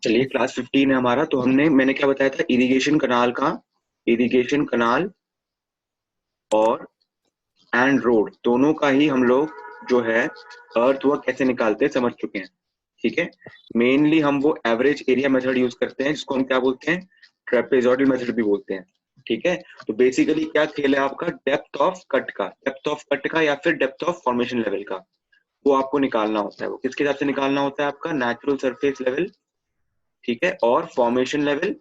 चलिए क्लास 15 है हमारा। तो मैंने क्या बताया था, इरिगेशन कनाल और एंड रोड दोनों का ही हम लोग जो है अर्थ वर्क कैसे निकालते हैं समझ चुके हैं। ठीक है। मेनली हम वो एवरेज एरिया मेथड यूज करते हैं, जिसको हम क्या बोलते हैं, ट्रेपेजॉइडल मेथड भी बोलते हैं। ठीक है। तो बेसिकली क्या खेल है आपका, डेप्थ ऑफ कट का या फिर डेप्थ ऑफ फॉर्मेशन लेवल का, वो आपको निकालना होता है। वो किसके हिसाब से निकालना होता है, आपका नेचुरल सरफेस लेवल, ठीक है, और formation level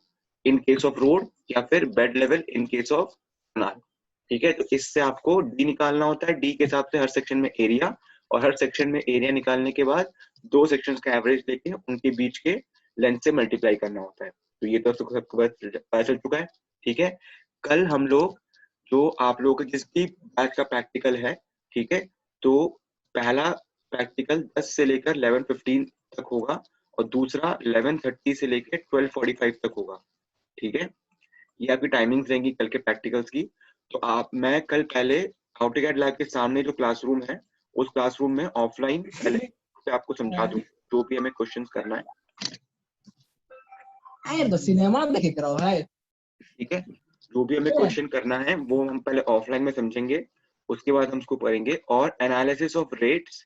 in case of road, या फिर bed level in case of canal. ठीक है। तो इससे आपको डी निकालना होता है। डी के हिसाब से हर सेक्शन में एरिया, और हर सेक्शन में एरिया निकालने के बाद दो सेक्शंस का एवरेज लेके उनके बीच के लेंथ से मल्टीप्लाई करना होता है। तो ये तो सबको पता चल चुका है। ठीक है। कल हम लोग, जो आप लोगों के जिस भी बैच का प्रैक्टिकल है, ठीक है, तो पहला प्रैक्टिकल 10 से लेकर 11:15 तक होगा, और दूसरा 11:30 से लेकर 12:45 तक होगा। ठीक है। ये आपकी टाइमिंग्स रहेंगी कल के प्रैक्टिकल्स की। तो मैं कल पहले आउटोकैड लैब के सामने जो क्लासरूम है, उस क्लासरूम में ऑफलाइन पहले पे आपको समझा दूं जो भी हमें क्वेश्चंस करना है। तो सिनेमा देखे करो भाई। ठीक है। जो भी हमें क्वेश्चन करना है वो हम पहले ऑफलाइन में समझेंगे, उसके बाद हम उसको करेंगे। और एनालिसिस ऑफ रेट्स,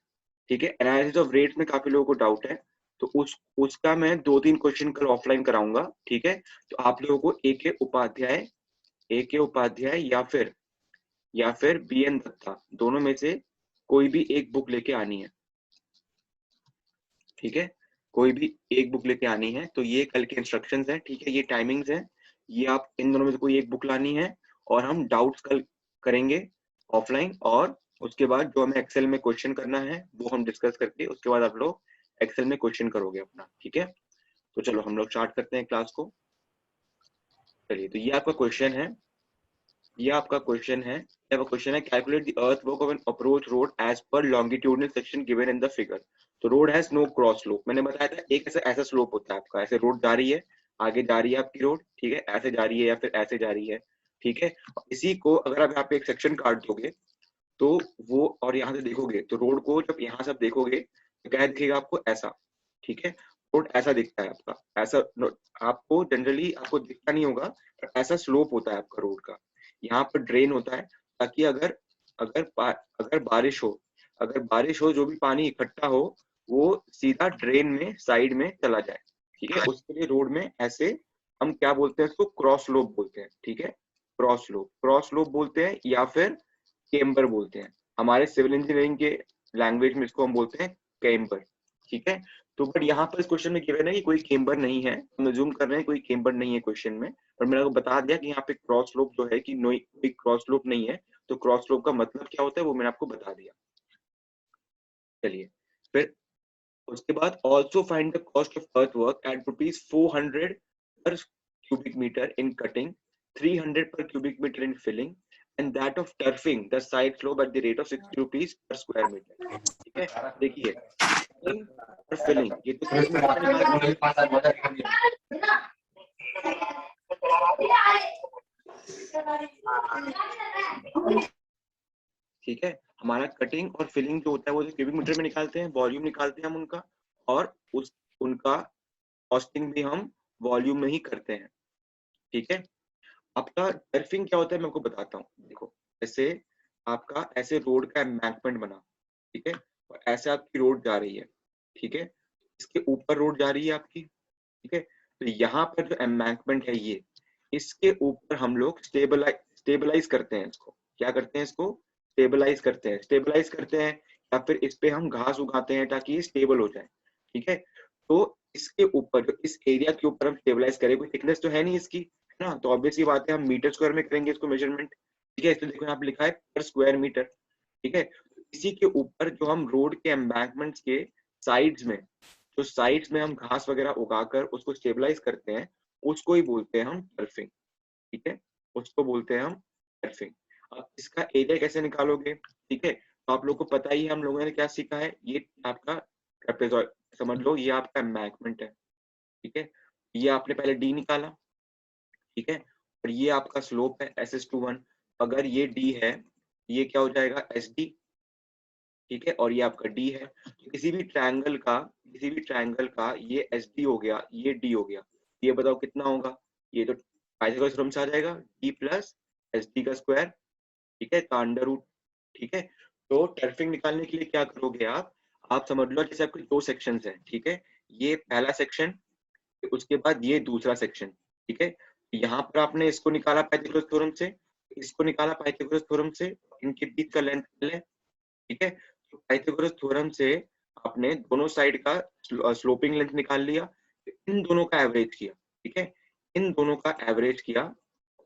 ठीक है, एनालिसिस ऑफ रेट्स में काफी लोगों को डाउट है, तो उसका मैं 2-3 क्वेश्चन कल ऑफलाइन कराऊंगा। ठीक है। तो आप लोगों को ए के उपाध्याय या फिर बी एन दत्ता, दोनों में से कोई भी एक बुक लेके आनी है। ठीक है। कोई भी एक बुक लेके आनी है। तो ये कल के इंस्ट्रक्शंस हैं। ठीक है। ये टाइमिंग्स हैं। ये आप इन दोनों में से कोई एक बुक लानी है, और हम डाउट्स कल करेंगे ऑफलाइन। और उसके बाद जो हमें एक्सेल में क्वेश्चन करना है वो हम डिस्कस करके उसके बाद आप लोग एक्सेल में क्वेश्चन करोगे अपना। ठीक है। तो चलो हम लोग स्टार्ट करते हैं क्लास को। चलिए, तो ये आपका क्वेश्चन है calculate the earth work of an approach road as per longitudinal section given in the figure. तो road has no cross slope. मैंने बताया था एक ऐसा ऐसा स्लोप होता है आपका, ऐसे रोड जा रही है, आगे जा रही है आपकी रोड, ठीक है, ऐसे जा रही है या फिर ऐसे जा रही है। ठीक है। इसी को अगर आप यहाँ पे एक सेक्शन काट दोगे, तो वो, और यहाँ से देखोगे तो रोड को जब यहाँ से आप देखोगे तो क्या दिखेगा आपको, ऐसा। ठीक है। रोड ऐसा दिखता है आपका, ऐसा। आपको जनरली आपको दिखता नहीं होगा, पर ऐसा स्लोप होता है आपका रोड का। यहाँ पर ड्रेन होता है, ताकि अगर अगर अगर बारिश हो जो भी पानी इकट्ठा हो, वो सीधा ड्रेन में साइड में चला जाए। ठीक है। उसके लिए रोड में ऐसे हम क्या बोलते हैं, इसको क्रॉस स्लोप बोलते हैं। ठीक है। क्रॉस स्लोप बोलते हैं, या फिर केम्बर बोलते हैं। हमारे सिविल इंजीनियरिंग के लैंग्वेज में इसको हम बोलते हैं केम्बर। ठीक है। तो बट यहाँ पर इस क्वेश्चन में गिवन है कि कोई केम्बर नहीं है, हम जूम कर रहे हैं, कोई केम्बर नहीं है क्वेश्चन में। पर मैंने आपको बता दिया कि यहाँ पे क्रॉस स्लोप जो है कि कोई क्रॉस स्लोप नहीं है। तो क्रॉस स्लोप का मतलब क्या होता है वो मैंने आपको बता दिया। चलिए, फिर उसके बाद also find the cost of earth work at ₹400 per cubic metre in cutting, 300 per cubic meter in filling, and that of turfing the side slope at the rate of ₹60 per square meter। ठीक है। देखिए, cutting और filling ये तो cubic metre में निकाल सकते हैं। ठीक है। हमारा कटिंग और फिलिंग जो होता है वो क्यूबिक मीटर में निकालते हैं, वॉल्यूम निकालते हैं हम उनका, और उनका कॉस्टिंग भी हम वॉल्यूम में ही करते हैं। ठीक है। आपका टर्फिंग क्या होता है मैं आपको बताता हूँ। देखो, ऐसे आपका ऐसे रोड का एम्बैंकमेंट बना, ठीक है, और ऐसे आपकी रोड जा रही है। ठीक है। इसके ऊपर रोड जा रही है आपकी। ठीक है। तो यहाँ पर जो एम्बैंकमेंट है ये, इसके ऊपर हम लोग स्टेबलाइज करते हैं इसको। क्या करते हैं, इसको स्टेबलाइज करते हैं, या फिर इस पे हम घास उगाते हैं ताकि ये स्टेबल हो जाए। ठीक है। तो इसके ऊपर जो इस एरिया के ऊपर हम स्टेबलाइज करें, कोई थिकनेस तो है नहीं इसकी, है ना, तो ऑब्वियसली बात है हम मीटर स्क्वायर में करेंगे इसको मेजरमेंट। ठीक है। इसको देखो यहाँ पे लिखा है पर स्क्वायर मीटर। ठीक है। इसी के ऊपर जो हम रोड के एम्बैंकमेंट्स के साइड्स में हम घास वगैरह उगाकर उसको स्टेबलाइज करते हैं, उसको ही बोलते हैं हम टर्फिंग। ठीक है। उसको बोलते हैं हम टर्फिंग। अब इसका एरिया कैसे निकालोगे, ठीक है, तो आप लोग को पता ही है, हम लोगों ने क्या सीखा है, ये आपका ट्रेपेजॉइड समझ लो, ये आपका एम्बैंकमेंट है। ठीक है। ये आपने पहले डी निकाला। ठीक है। और ये आपका स्लोप है SS21। अगर ये डी है, ये क्या हो जाएगा SD। ठीक है, और ये आपका डी है। तो किसी भी ट्रायंगल का ये एस डी हो गया, ये डी हो गया, ये बताओ कितना होगा? ये तो पाइथागोरस थ्योरम से आ जाएगा, डी प्लस एस डी का स्क्वायर, ठीक है, का अंडर रूट। ठीक है, तो टर्फिंग निकालने के लिए क्या करोगे आप समझ लो जैसे आपके दो सेक्शन है, ठीक है, ये पहला सेक्शन, उसके बाद ये दूसरा सेक्शन, ठीक है। यहाँ पर आपने इसको निकाला पाइथागोरस थ्योरम से, इसको निकाला पाइथागोरस थ्योरम से, इनके बीच का लेंथ है, ठीक है। तो पाइथागोरस थ्योरम से आपने दोनों साइड का स्लोपिंग लेंथ निकाल लिया, इन दोनों का एवरेज किया, ठीक है, इन दोनों का एवरेज किया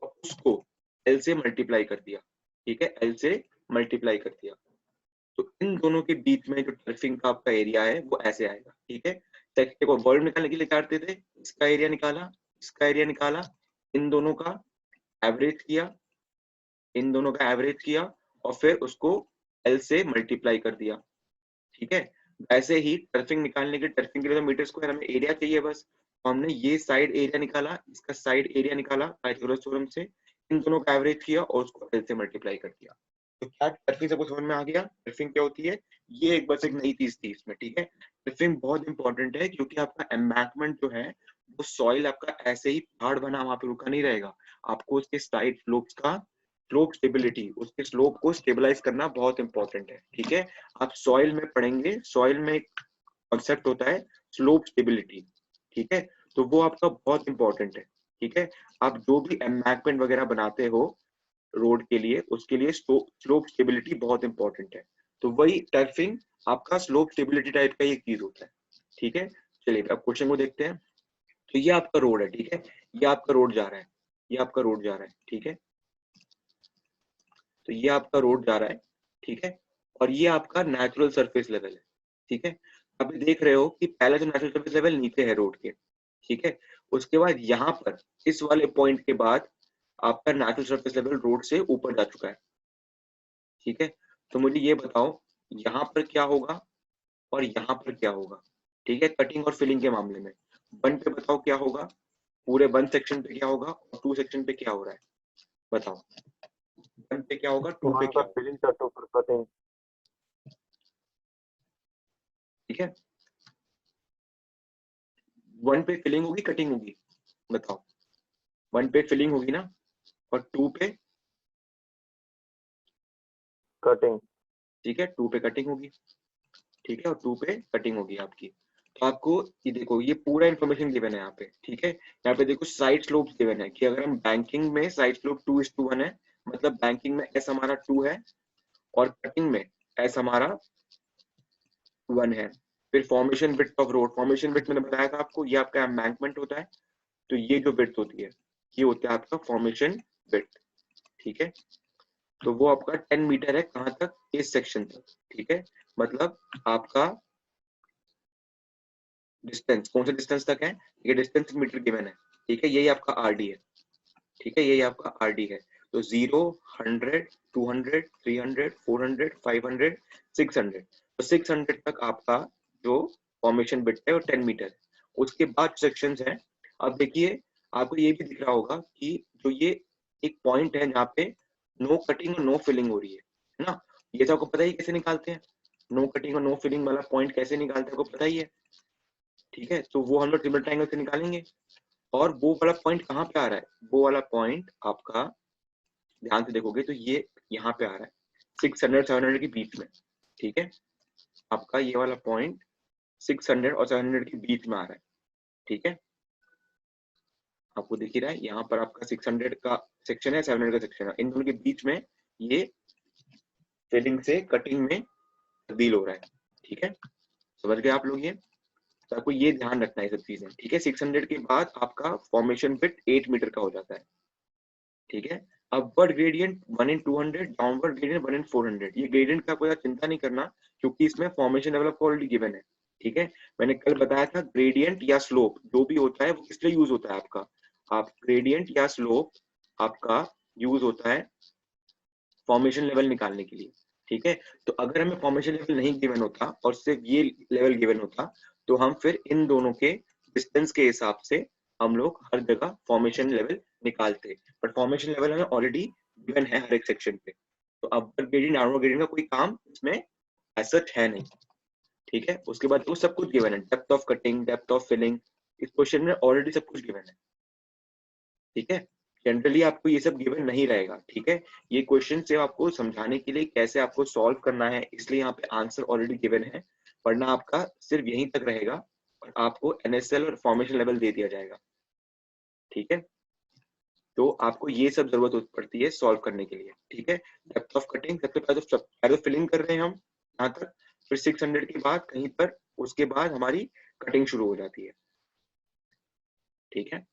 और उसको एल से मल्टीप्लाई कर दिया, ठीक है, एल से मल्टीप्लाई कर दिया। तो इन दोनों के बीच में जो टर्फिंग का आपका एरिया है वो ऐसे आएगा, ठीक है। देखो वॉल्यूम निकालने के लिए क्या करते थे, इसका एरिया निकाला, इसका एरिया निकाला, इन दोनों का एवरेज किया, इन दोनों का एवरेज किया और फिर उसको एल से मल्टीप्लाई कर दिया, ठीक है। ऐसे ही टर्फिंग निकालने के, टर्फिंग के लिए तो मीटर स्क्वायर हमें एरिया चाहिए बस, तो हमने ये साइड एरिया निकाला, इसका साइड एरिया निकाला पाइथागोरस थ्योरम से, इन दोनों का एवरेज किया और उसको एल से मल्टीप्लाई कर दिया। तो क्या टर्फिंग सबको समझ में आ गया? टर्फिंग क्या होती है? ये एक बस एक नई चीज थी इसमें, ठीक है। टर्फिंग बहुत इंपॉर्टेंट है क्योंकि आपका एम्बैंकमेंट जो है वो सॉइल आपका ऐसे ही पहाड़ बना वहां पे रुका नहीं रहेगा, आपको उसके साइड स्लोप्स का स्लोप स्टेबिलिटी, उसके स्लोप को स्टेबलाइज करना बहुत इंपॉर्टेंट है, ठीक है। आप सॉइल में पढ़ेंगे, सॉइल में एक कॉन्सेप्ट होता है स्लोप स्टेबिलिटी, ठीक है, तो वो आपका बहुत इंपॉर्टेंट है, ठीक है। आप जो भी एम्बैंकमेंट वगैरह बनाते हो रोड के लिए, उसके लिए स्लोप स्टेबिलिटी बहुत इंपॉर्टेंट है, तो वही टर्फिंग आपका स्लोप स्टेबिलिटी टाइप का एक चीज होता है, ठीक है। चलिए अब क्वेश्चन को देखते हैं। तो ये आपका रोड है, ठीक है, ये आपका रोड जा रहा है, ये आपका रोड जा रहा है, ठीक है, तो ये आपका रोड जा रहा है, ठीक है, और ये आपका नेचुरल सरफेस लेवल है, ठीक है। अभी देख रहे हो कि पहले तो नेचुरल सरफेस लेवल नीचे है रोड के, ठीक है, उसके बाद यहाँ पर इस वाले पॉइंट के बाद आपका नेचुरल सरफेस लेवल रोड से ऊपर जा चुका है, ठीक है। तो मुझे ये बताओ यहाँ पर क्या होगा और यहाँ पर क्या होगा, ठीक है, कटिंग और फिलिंग के मामले में। वन पे बताओ क्या होगा, पूरे वन सेक्शन पे क्या होगा और टू सेक्शन पे क्या हो रहा है, बताओ। वन पे क्या होगा, टू पे क्या होगा, फिलिंग का, टू पर कटिंग। ठीक है। वन पे फिलिंग होगी, कटिंग होगी, बताओ। वन पे फिलिंग होगी ना, और टू पे कटिंग। ठीक है, टू पे कटिंग होगी, ठीक है, और टू पे कटिंग होगी आपकी। तो आपको ये देखो ये पूरा इन्फॉर्मेशन गिवन है यहाँ पे, ठीक है। यहाँ पे देखो साइड स्लोप्स गिवन है कि अगर हम बैंकिंग में साइड स्लोप 2:1 है, मतलब बैंकिंग में एस हमारा 2 है और कटिंग में एस हमारा 1 है। फिर formation width of road, formation width मैंने बताया था आपको, ये आपका एम्बैंकमेंट होता है, तो ये जो विड्थ होती है ये होता है आपका फॉर्मेशन विड्थ, ठीक है। तो वो आपका 10 मीटर है, कहाँ तक, इस सेक्शन तक, ठीक है। मतलब आपका डिस्टेंस कौन सा डिस्टेंस तक है, ये डिस्टेंस मीटर गिवन है, ठीक है, यही आपका आरडी है, ठीक है, यही आपका आरडी है। तो 0, 100, 200, 300, 400, 500, 600, तो 600 तक आपका जो फॉर्मेशन बिट है वो 10 मीटर है। उसके बाद सेक्शन है, अब देखिए आपको ये भी दिख रहा होगा कि जो ये एक पॉइंट है जहाँ पे नो कटिंग और नो फिलिंग हो रही है ना, ये तो आपको पता ही कैसे निकालते हैं, नो कटिंग और नो फिलिंग वाला पॉइंट कैसे निकालते हैं आपको पता ही है, ठीक है। तो वो हम लोग ट्रिपल ट्रायंगल से निकालेंगे, और वो वाला पॉइंट कहाँ पे आ रहा है, वो वाला पॉइंट आपका ध्यान से देखोगे तो ये यहाँ पे आ रहा है 600-700 के बीच में, ठीक है। आपका ये वाला पॉइंट 600 और 700 के बीच में आ रहा है, ठीक है, आपको दिख ही रहा है यहाँ पर आपका 600 का सेक्शन है, 700 का सेक्शन है, इन दोनों के बीच में ये फिलिंग से कटिंग में तब्दील हो रहा है, ठीक है, समझ गए आप लोग ये। तो आपको ये ध्यान रखना है सब चीजें, ठीक है। 600 के बाद आपका फॉर्मेशन बिट 8 मीटर का हो जाता है, ठीक है। Upward gradient 1 in 200, downward gradient 1 in 400। ये ग्रेडियंट का कोई चिंता नहीं करना क्योंकि इसमें फॉर्मेशन लेवल आपको ऑलरेडी गिवन है, ठीक है। मैंने कल बताया था ग्रेडियंट या स्लोप जो भी होता है वो किस लिए यूज होता है आपका, आप ग्रेडियंट या स्लोप आपका यूज होता है फॉर्मेशन लेवल निकालने के लिए, ठीक है। तो अगर हमें फॉर्मेशन लेवल नहीं गिवन होता और सिर्फ ये लेवल गिवन होता तो हम फिर इन दोनों के डिस्टेंस के हिसाब से हम लोग हर जगह फॉर्मेशन लेवल निकालते, बट फॉर्मेशन लेवल हमें ऑलरेडी गिवन है हर एक सेक्शन पे, तो अपर ग्रेडियंट डाउनवर्ड ग्रेडियंट का कोई काम इसमें एज सच है नहीं, ठीक है। उसके बाद वो सब कुछ गिवन है, depth of cutting, depth of filling, इस क्वेश्चन में ऑलरेडी सब कुछ गिवन है, ठीक है। जनरली आपको ये सब गिवन नहीं रहेगा, ठीक है। ये क्वेश्चन सिर्फ आपको समझाने के लिए कैसे आपको सॉल्व करना है, इसलिए यहाँ पे आंसर ऑलरेडी गिवन है। पढ़ना आपका सिर्फ यहीं तक रहेगा और आपको NSL और फॉर्मेशन लेवल दे दिया जाएगा, ठीक है। तो आपको ये सब जरूरत पड़ती है सॉल्व करने के लिए, ठीक है। डेप्थ ऑफ कटिंग सबसे पहले तो फिलिंग कर रहे हैं हम यहाँ तक, फिर 600 के बाद कहीं पर उसके बाद हमारी कटिंग शुरू हो जाती है, ठीक है।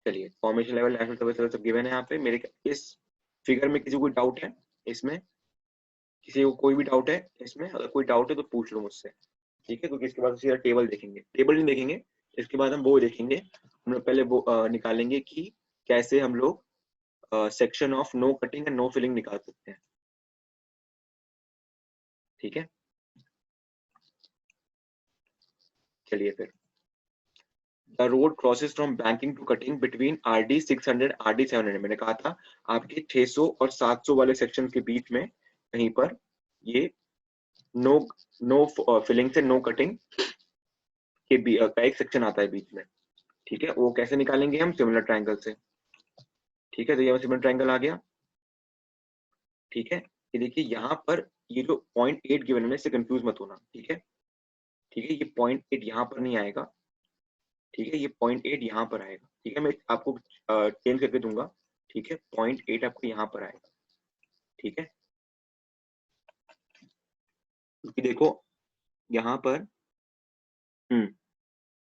चलिए, फॉर्मेशन लेवल, नेशनल सर्विस सब गिवन है यहाँ पे। मेरे इस फिगर में किसी को डाउट है इसमें? किसी को कोई भी डाउट है इसमें? अगर कोई डाउट है तो पूछ लो मुझसे, ठीक है। क्योंकि इसके बाद सीधा टेबल देखेंगे, टेबल नहीं देखेंगे, इसके बाद हम वो देखेंगे, हम लोग पहले वो निकालेंगे कि कैसे हम लोग section of no cutting and no filling निकाल सकते हैं, ठीक है। चलिए फिर, the road crosses from banking to cutting between RD 600 RD 700। मैंने कहा था आपके 600 और 700 वाले सेक्शन के बीच में कहीं पर ये नो फिलिंग से नो कटिंग का एक सेक्शन आता है बीच में, ठीक है। वो कैसे निकालेंगे हम? सिमिलर ट्रायंगल से, ठीक है। तो ये सिमिलर ट्रायंगल आ गया, ठीक है। ये देखिए यहाँ पर ये जो 0.8 गिवन है, इससे कंफ्यूज मत होना, ठीक है, ठीक है। ये 0.8 यहाँ पर नहीं आएगा, ठीक है। ये 0.8 यहाँ पर आएगा, ठीक है। मैं आपको चेंज करके दूंगा, ठीक है। 0.8 आपको यहाँ पर आएगा, ठीक है। क्योंकि देखो यहाँ पर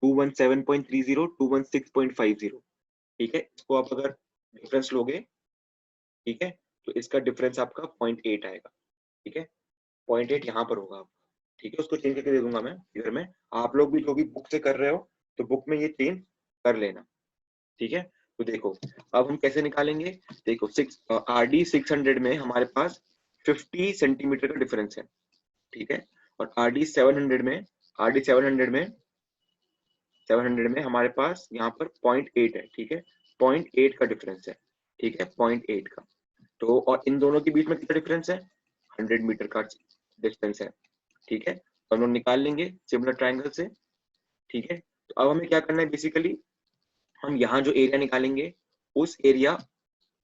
217.30 216.50, ठीक है। इसको आप अगर डिफरेंस लोगे, ठीक है, तो इसका डिफरेंस आपका 0.8 आएगा, ठीक है। 0.8 यहाँ पर होगा, ठीक है। उसको चेंज करके दे दूंगा मैं फिगर में। आप लोग भी जो भी बुक से कर रहे हो तो बुक में ये चेंज कर लेना, ठीक है। तो देखो अब हम कैसे निकालेंगे। देखो RD 600 में हमारे पास 50 सेंटीमीटर का डिफरेंस है, ठीक है। और RD 700 में हमारे पास यहाँ पर 0.8 है, ठीक है। 0.8 का डिफरेंस है, ठीक है, 0.8 का। तो और इन दोनों के बीच में कितना डिफरेंस है? 100 मीटर का डिस्टेंस है, ठीक है। तो हम लोग निकाल लेंगे सिमिलर ट्रायंगल से, ठीक है। तो अब हमें क्या करना है, बेसिकली हम यहाँ जो एरिया निकालेंगे, उस एरिया,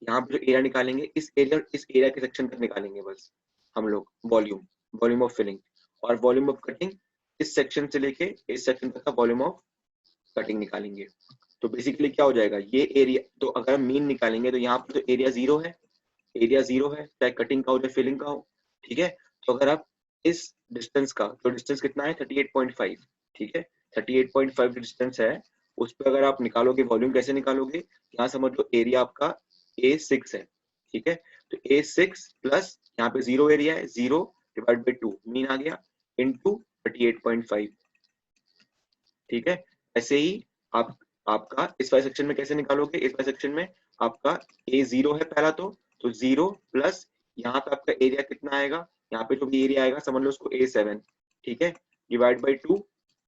यहाँ पे जो एरिया निकालेंगे, इस एरिया के सेक्शन तक निकालेंगे बस हम लोग वॉल्यूम ऑफ फिलिंग, और वॉल्यूम ऑफ कटिंग इस सेक्शन से लेके इस सेक्शन तक का वॉल्यूम ऑफ कटिंग निकालेंगे। तो बेसिकली क्या हो जाएगा, ये एरिया, तो अगर हम मीन निकालेंगे तो यहाँ पर तो एरिया जीरो है, चाहे कटिंग का हो चाहे फिलिंग का हो, ठीक है। तो अगर आप इस डिस्टेंस का, जो डिस्टेंस कितना है 38.5, ठीक है, 38.5 डिस्टेंस है, उस पर अगर आप निकालोगे वॉल्यूम, कैसे निकालोगे? यहाँ समझ लो एरिया आपका A6 है, ठीक है। तो A6 प्लस यहाँ पे जीरो एरिया है, 0 डिवाइड बाई 2 मीन आ गया, इनटू 38.5, ठीक है। ऐसे ही आपका इस वाले सेक्शन में कैसे निकालोगे? इस वाले सेक्शन में आपका A0 है पहला, तो 0 प्लस यहाँ पे आपका एरिया कितना आएगा, यहाँ पे जो भी एरिया आएगा समझ लो उसको A7, ठीक है, डिवाइड बाई 2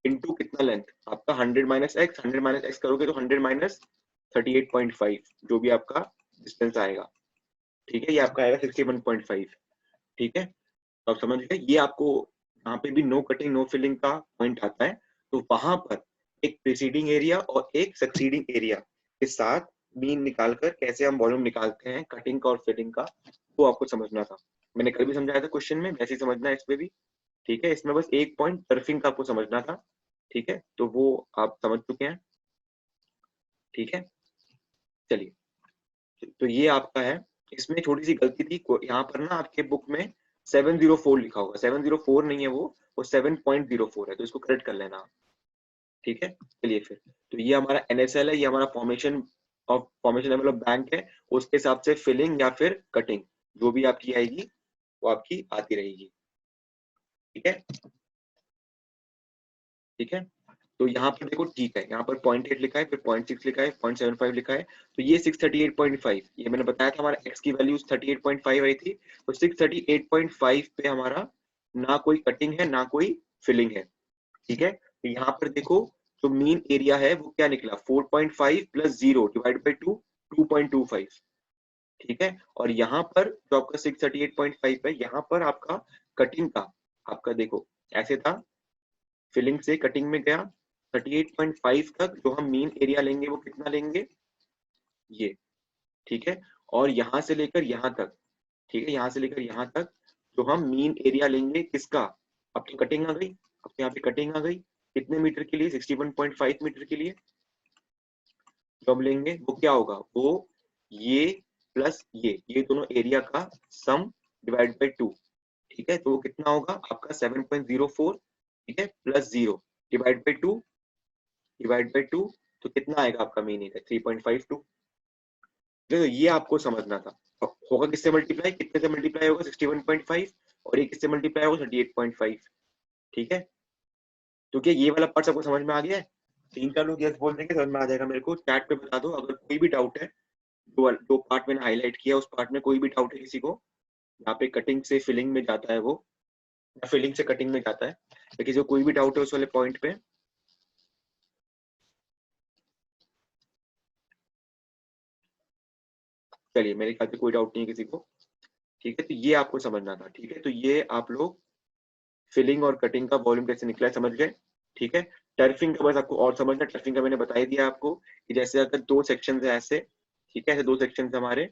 इनटू कितना लेंथ आपका 100 माइनस एक्स करोगे तो 100 माइनस 38.5 जो भी आपका डिस्टेंस आएगा, ठीक है। ये आपका आएगा 61.5, ठीक है। तो आप समझ गए, ये आपको यहाँ पे भी नो कटिंग नो फिलिंग का पॉइंट आता है, तो वहां पर एक प्रीसीडिंग एरिया और एक सक्सीडिंग एरिया के साथ मीन निकालकर कैसे हम वॉल्यूम निकालते हैं कटिंग का और फिलिंग का, वो आपको समझना था। मैंने कल भी समझाया था क्वेश्चन में, वैसे ही समझना है इसमें भी, ठीक है। इसमें बस एक पॉइंट टर्फिंग का आपको समझना था, ठीक है, तो वो आप समझ चुके हैं, ठीक है। चलिए, तो ये आपका है। इसमें छोटी सी गलती थी यहाँ पर ना, आपके बुक में 704 लिखा होगा, 704 नहीं है वो 7.04 है, तो इसको करेक्ट कर लेना, ठीक है। चलिए फिर, तो ये हमारा NSL है, ये हमारा फॉर्मेशन लेवल ऑफ बैंक है, उसके हिसाब से फिलिंग या फिर कटिंग जो भी आपकी आएगी वो आपकी आती रहेगी, ठीक है, ठीक है। तो यहाँ पर देखो, ठीक है, यहाँ पर 0.8 लिखा है, फिर 0.6 लिखा है, 0.75 लिखा है, तो ये 638.5, ये मैंने बताया था हमारा x की वैल्यू 38.5 आई थी, तो 638.5 पे हमारा ना कोई कटिंग है ना कोई फिलिंग है, ठीक है। तो यहाँ पर देखो जो मीन एरिया है वो क्या निकला, 4.5 प्लस 0 डिवाइड बाई 2 2.25, ठीक है। और यहाँ पर जो आपका 638.5 है, यहाँ पर आपका कटिंग का आपका देखो ऐसे था, फिलिंग से कटिंग में गया 38.5 तक, जो हम मीन एरिया लेंगे वो कितना लेंगे, ये, ठीक है। और यहाँ से लेकर यहाँ तक, ठीक है, यहाँ से लेकर यहाँ तक जो हम मीन एरिया लेंगे किसका, अब तो कटिंग आ गई, अब तो यहाँ पे कटिंग आ गई, कितने मीटर के लिए, 61.5 मीटर के लिए जो हम लेंगे वो क्या होगा, वो ये प्लस ये दोनों एरिया का सम डिवाइड बाई 2, ठीक है। तो वो कितना होगा आपका 7.04, ठीक है, plus 0 divide by 2, divide by 2, तो कितना आएगा आपका मीन एरिया 3.52। तो ये आपको समझना था। अब होगा किससे मल्टीप्लाई, कितने से मल्टीप्लाई होगा 61.5, और ये किससे मल्टीप्लाई होगा 38.5, ठीक है। तो क्या ये वाला पार्ट सबको समझ में आ गया है, 3-4 लोग यस बोल देंगे, समझ में आ जाएगा मेरे को, चैट पे बता दो अगर कोई भी डाउट है। दो पार्ट मैंने हाईलाइट किया, उस पार्ट में कोई भी डाउट है किसी को, यहाँ पे कटिंग से फिलिंग में जाता है वो, या फिलिंग से कटिंग में जाता है, तो किसी को कोई भी डाउट है उस वाले पॉइंट पे, चलिए मेरे ख्याल से कोई डाउट नहीं है किसी को, ठीक है। तो ये आपको समझना था, ठीक है। तो ये आप लोग फिलिंग और कटिंग का वॉल्यूम कैसे निकला है समझ गए, ठीक है। टर्फिंग का बस आपको और समझना, टर्फिंग का मैंने बता ही दिया आपको कि जैसे अगर दो सेक्शन है ऐसे, ठीक है, ऐसे दो सेक्शन हमारे,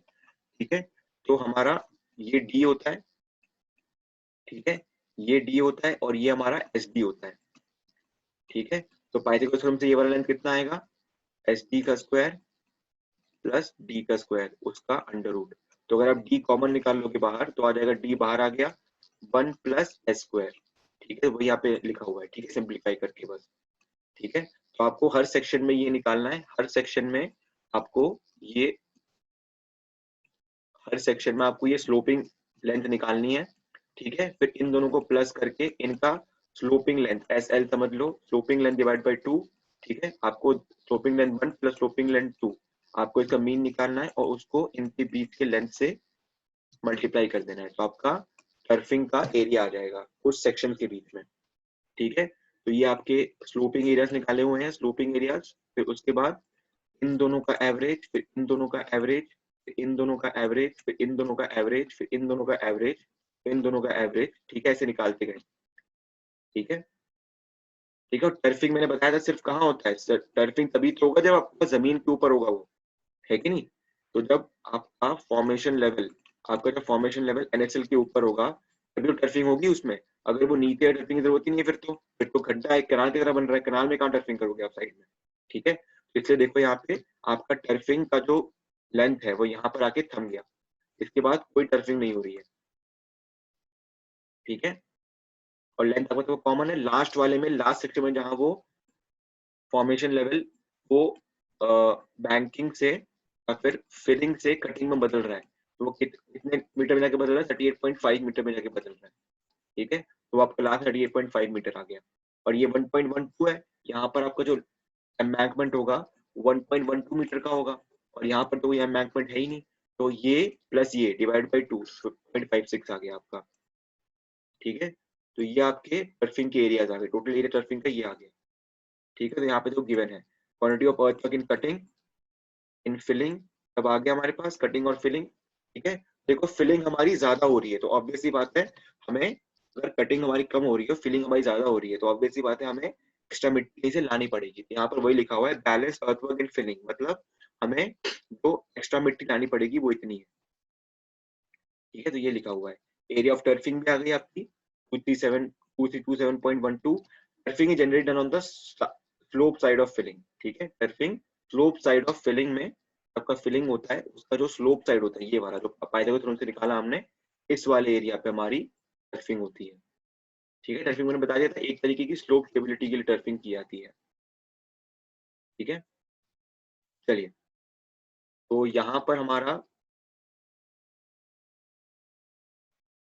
ठीक है, तो हमारा ये डी होता है, ठीक है, ये डी होता है और ये हमारा एस डी होता है, ठीक है। तो पाइथागोरस थ्योरम से ये वाला लेंथ कितना आएगा, एस डी का स्क्वायर प्लस डी का स्क्वायर उसका अंडर रूट। तो अगर आप डी कॉमन निकाल लोगे बाहर तो आ जाएगा, डी बाहर आ गया 1 प्लस एस स्क्वायर, ठीक है, वही यहाँ पे लिखा हुआ है, ठीक है, सिंप्लीफाई करके बस, ठीक है। तो आपको हर सेक्शन में ये निकालना है, हर सेक्शन में आपको ये, हर सेक्शन में आपको ये स्लोपिंग लेंथ निकालनी है, ठीक है। फिर इन दोनों को प्लस करके इनका स्लोपिंग लेंथ एस एल समझ लो, स्लोपिंग लेंथ डिवाइड बाई 2, ठीक है। आपको sloping length 1 plus sloping length 2, आपको इसका मीन निकालना है और उसको इनके बीच के लेंथ से मल्टीप्लाई कर देना है, तो आपका टर्फिंग का एरिया आ जाएगा उस सेक्शन के बीच में, ठीक है। तो ये आपके स्लोपिंग एरियाज निकाले हुए हैं, स्लोपिंग एरियाज। फिर उसके बाद इन दोनों का एवरेज, फिर इन दोनों का एवरेज, फिर इन दोनों का एवरेज, फिर इन दोनों का एवरेज, फिर इन दोनों का एवरेज, फिर इन दोनों का एवरेज, ठीक है, ऐसे निकालते गए, ठीक है, ठीक है। और टर्फिंग मैंने बताया था सिर्फ कहाँ होता है, टर्फिंग तभी तो होगा जब आपका जमीन के ऊपर होगा वो, है कि नहीं। तो जब आपका फॉर्मेशन लेवल, आपका जब फॉर्मेशन लेवल एनएचएल के ऊपर होगा तभी तो टर्फिंग होगी उसमें। अगर वो नीचे है टर्फिंग की जरूरत ही नहीं है, फिर तो गड्ढा एक कैनाल की तरह बन रहा है, कैनाल में कहाँ टर्फिंग करोगे आप साइड में, ठीक है। तो इसलिए देखो यहाँ पे आपका टर्फिंग का जो लेंथ है वो यहाँ पर आके थम गया, इसके बाद कोई टर्फिंग नहीं हो रही है, ठीक है। और लेंथ आपका तो कॉमन है, लास्ट वाले में, लास्ट सेक्शन में जहां वो फॉर्मेशन लेवल वो बैंकिंग से या फिर फिलिंग से कटिंग में बदल रहा है, तो वो कितने मीटर में जाके बदल रहा है, 38.5 मीटर में जाके बदल रहा है, ठीक है। तो आपका लास्ट 38.5 मीटर आ गया। और ये 1.12 है, यहाँ पर आपका जो एम्बैंकमेंट होगा 1.12 मीटर का होगा, और यहाँ पर तो कोई एम्बैंकमेंट है ही नहीं, तो ये प्लस ये डिवाइड बाई 2 0.56 आ गया आपका, ठीक है। तो ये आपके टर्फिंग के एरियाज आ गए, टोटल एरिया टर्फिंग का ये आ गया, ठीक है। तो यहाँ पे जो गिवन है quantity of earthwork in cutting in filling, तब आ गया हमारे पास कटिंग और फिलिंग, ठीक है। देखो फिलिंग हमारी ज्यादा हो रही है तो ऑब्वियस सी बात है हमें, अगर कटिंग हमारी कम हो रही है फिलिंग हमारी ज्यादा हो रही है तो ऑब्वियस सी बात है हमें एक्स्ट्रा मिट्टी से लानी पड़ेगी। यहाँ पर वही लिखा हुआ है बैलेंस अर्थवर्क इन फिलिंग, मतलब हमें जो एक्स्ट्रा मिट्टी लानी पड़ेगी वो इतनी है, ठीक है। तो ये लिखा हुआ है। एरिया ऑफ टर्फिंग भी आ गई आपकी 237.12। Turfing is generated on the slope side of filling, ठीक है। Turfing slope side of filling में आपका फिलिंग होता है, उसका जो स्लोप साइड होता है ये वाला जो पाइथागोरस थ्योरम से निकाला हमने, इस वाले एरिया पे हमारी टर्फिंग होती है, ठीक है। टर्फिंग मैंने बता दिया था एक तरीके की स्लोप स्टेबिलिटी के लिए टर्फिंग की जाती है, ठीक है। चलिए तो यहाँ पर हमारा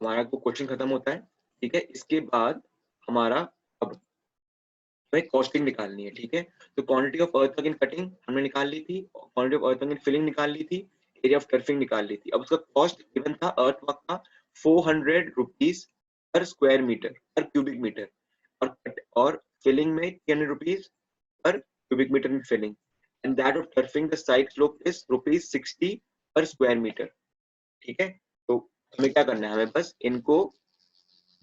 हमारा तो क्वेश्चन खत्म होता है, ठीक है। इसके बाद हमारा अब हमें कॉस्टिंग निकालनी है, ठीक है। तो quantity of earthwork in cutting हमने निकाल ली थी, quantity of earthwork in filling निकाल ली थी, एरिया ऑफ टर्फिंग निकाल ली थी। अब उसका कॉस्ट गिवन था अर्थवर्क का 400 rupees per square metre per cubic metre, और फिलिंग में 300 rupees per cubic metre in filling, and that of turfing the side slope is ₹60 per square metre, ठीक है। तो हमें क्या करना है, हमें बस इनको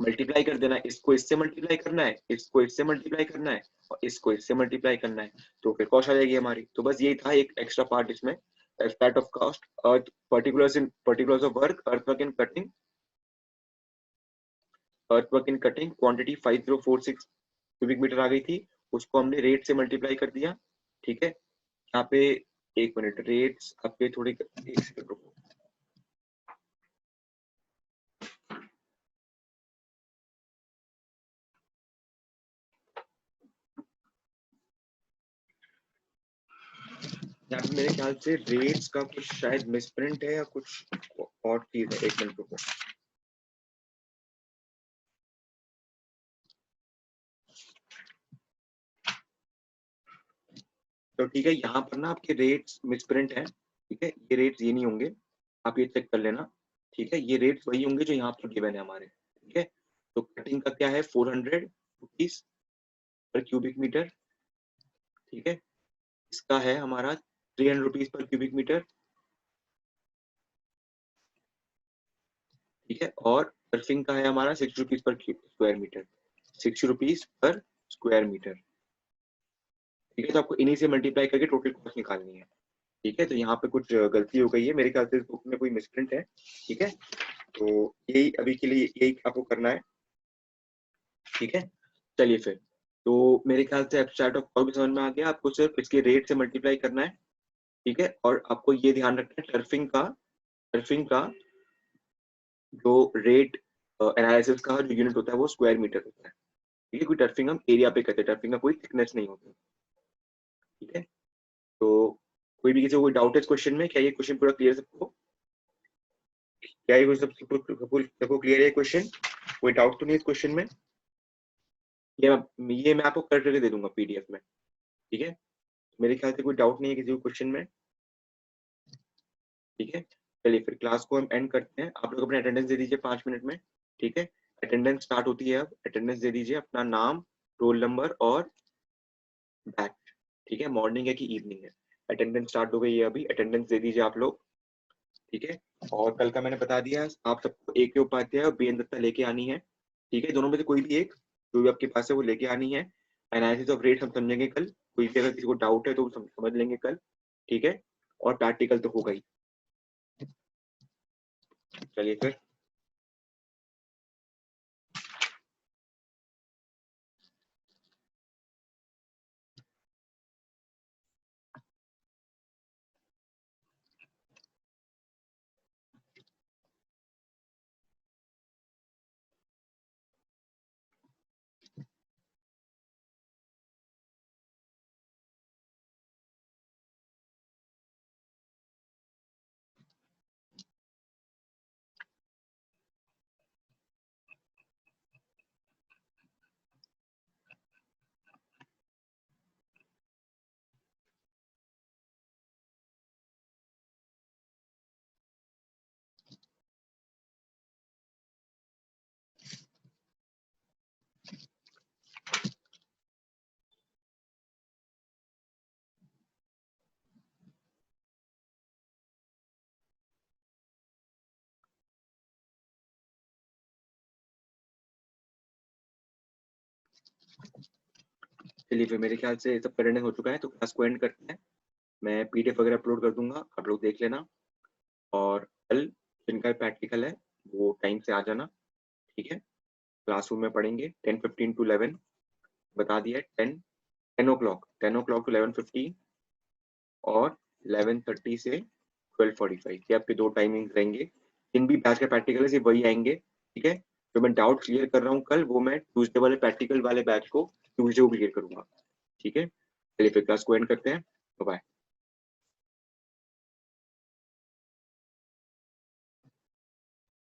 मल्टीप्लाई कर देना, इसको इससे मल्टीप्लाई करना है, इसको इससे मल्टीप्लाई करना है, और इसको इससे मल्टीप्लाई करना है, तो फिर कॉस्ट आ जाएगी हमारी। तो बस यही था एक एक्स्ट्रा पार्ट इसमें, aspect of cost, earth particulars of work, earthwork in cutting, earthwork in cutting quantity 5046 cubic metre आ गई थी, उसको हमने रेट से मल्टीप्लाई कर दिया। ठीक है, यहाँ पे एक मिनट, रेट्स आपके थोड़े, एक सेकंड रुको। यहाँ पे मेरे ख्याल से रेट्स का कुछ शायद मिसप्रिंट है या कुछ और चीज है, एक मिनट रुको। तो ठीक है, यहाँ पर ना आपके रेट्स मिसप्रिंट है। ठीक है, ये रेट्स ये नहीं होंगे, आप ये चेक कर लेना। ठीक है, ये रेट्स वही होंगे जो यहाँ पर गिवन है हमारे। ठीक है, तो कटिंग का क्या है, 400 रुपीज पर क्यूबिक मीटर। ठीक है, इसका है हमारा 300 रुपीज पर क्यूबिक मीटर। ठीक है, और सर्फिंग का है हमारा 60 rupees per square metre, 60 rupees per square metre. ठीक है, तो आपको इन्हीं से मल्टीप्लाई करके टोटल कॉस्ट निकालनी है। ठीक है, तो यहाँ पे कुछ गलती हो गई है मेरे ख्याल से, इस बुक में कोई मिसप्रिंट है। ठीक है, तो यही अभी के लिए यही आपको करना है। ठीक है, चलिए फिर, तो मेरे ख्याल से एब्स्ट्रैक्ट ऑफ कॉस्ट भी समझ में आ गया, आपको सिर्फ इसके रेट से मल्टीप्लाई करना है। ठीक है, और आपको ये ध्यान रखना है, टर्फिंग का जो रेट एनालिसिस का जो यूनिट होता है वो स्क्वायर मीटर होता है। ठीक है, कोई टर्फिंग हम एरिया पे करते हैं, टर्फिंग का कोई थिकनेस नहीं होता। ठीक है, तो कोई भी किसी को कोई डाउट है इस क्वेश्चन में, क्या ये क्वेश्चन पूरा क्लियर सबको? क्या ये सबको क्लियर है क्वेश्चन? कोई डाउट तो नहीं इस क्वेश्चन में? ये मैं आपको कर करके दे दूंगा पीडीएफ में। ठीक है, मेरे ख्याल से कोई डाउट नहीं है किसी को क्वेश्चन में। ठीक है, चलिए फिर क्लास को हम एंड करते हैं। आप लोग अपने अटेंडेंस दे दीजिए 5 मिनट में। ठीक है, अटेंडेंस स्टार्ट होती है, अब अटेंडेंस दे दीजिए, अपना नाम, रोल नंबर और बैच। ठीक है, मॉर्निंग है कि इवनिंग है, अटेंडेंस स्टार्ट हो गई है अभी, अटेंडेंस दे दीजिए आप लोग। ठीक है, और कल का मैंने बता दिया, आप सबको AK उपाध्याय और BN दत्ता लेके आनी है। ठीक है, दोनों में से कोई भी एक, जो भी आपके पास है वो लेके आनी है। एनालिसिस ऑफ रेट हम समझेंगे कल, कोई भी अगर किसी को डाउट है तो समझ लेंगे कल। ठीक है, और प्रैक्टिकल तो होगा ही। चलिए फिर, चलिए फिर मेरे ख्याल से सब अटेंडेंस हो चुका है, तो क्लास को एंड करते हैं। मैं PDF वगैरह अपलोड कर दूंगा, आप लोग देख लेना। और कल जिनका प्रैक्टिकल है वो टाइम से आ जाना। ठीक है, क्लासरूम में पढ़ेंगे 10:15 to 11, बता दिया, 10 o'clock to 11:15, और 11:30 से 12:45, ये आपके 2 टाइमिंग रहेंगे। जिन भी बैच का प्रैक्टिकल है सिर्फ वही आएंगे। ठीक है, जो मैं डाउट क्लियर कर रहा हूँ कल, वो मैं ट्यूसडे वाले प्रैक्टिकल वाले बैच को ट्यूसडे को क्लियर करूंगा। ठीक है, चलिए फिर क्लास को एंड करते हैं, बाय।